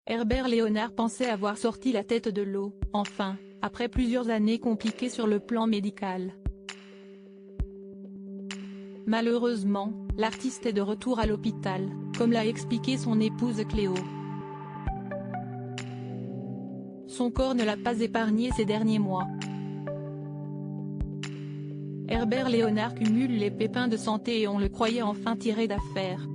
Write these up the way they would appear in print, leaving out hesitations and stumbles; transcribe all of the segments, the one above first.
Herbert Léonard pensait avoir sorti la tête de l'eau, enfin, après plusieurs années compliquées sur le plan médical. Malheureusement, l'artiste est de retour à l'hôpital, comme l'a expliqué son épouse Cléo. Son corps ne l'a pas épargné ces derniers mois. Herbert Léonard cumule les pépins de santé et on le croyait enfin tiré d'affaire.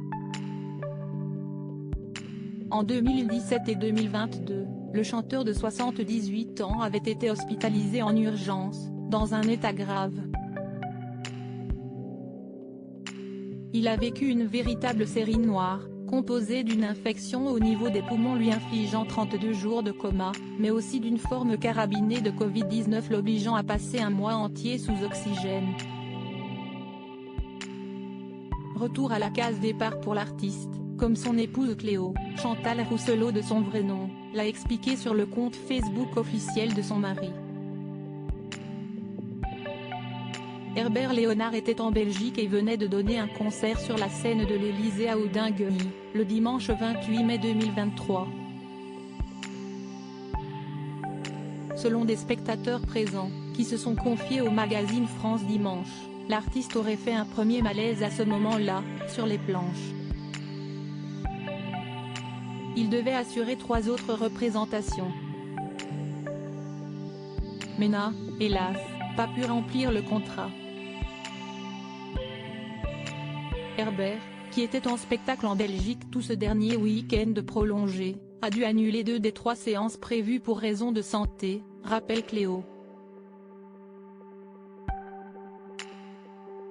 En 2017 et 2022, le chanteur de 78 ans avait été hospitalisé en urgence, dans un état grave. Il a vécu une véritable série noire, composée d'une infection au niveau des poumons lui infligeant 32 jours de coma, mais aussi d'une forme carabinée de Covid-19 l'obligeant à passer un mois entier sous oxygène. Retour à la case départ pour l'artiste, comme son épouse Cléo, Chantal Rousselot de son vrai nom, l'a expliqué sur le compte Facebook officiel de son mari. Herbert Léonard était en Belgique et venait de donner un concert sur la scène de l'Élysée à Houdinguenie, le dimanche 28 mai 2023. Selon des spectateurs présents, qui se sont confiés au magazine France Dimanche, l'artiste aurait fait un premier malaise à ce moment-là, sur les planches. Il devait assurer 3 autres représentations. Mais n'a, hélas, pas pu remplir le contrat. Herbert, qui était en spectacle en Belgique tout ce dernier week-end prolongé, a dû annuler 2 des 3 séances prévues pour raison de santé, rappelle Cléo.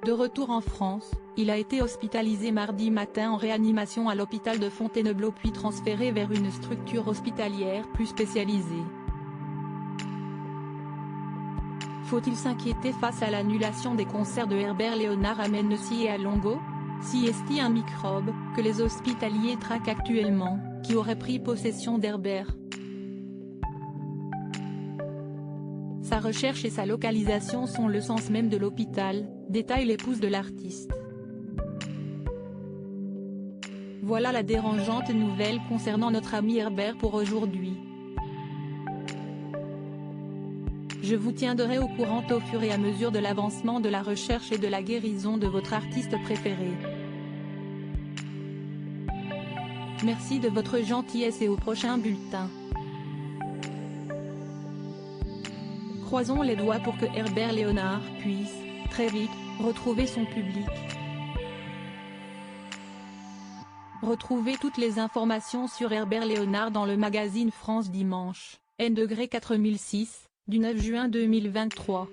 De retour en France, il a été hospitalisé mardi matin en réanimation à l'hôpital de Fontainebleau puis transféré vers une structure hospitalière plus spécialisée. Faut-il s'inquiéter face à l'annulation des concerts de Herbert Léonard à Mennecy et à Longo? Si est-il un microbe, que les hospitaliers traquent actuellement, qui aurait pris possession d'Herbert? Sa recherche et sa localisation sont le sens même de l'hôpital, détaille l'épouse de l'artiste. Voilà la dérangeante nouvelle concernant notre ami Herbert pour aujourd'hui. Je vous tiendrai au courant au fur et à mesure de l'avancement de la recherche et de la guérison de votre artiste préféré. Merci de votre gentillesse et au prochain bulletin. Croisons les doigts pour que Herbert Léonard puisse, très vite, retrouver son public. Retrouvez toutes les informations sur Herbert Léonard dans le magazine France Dimanche, N-4006, du 9 juin 2023.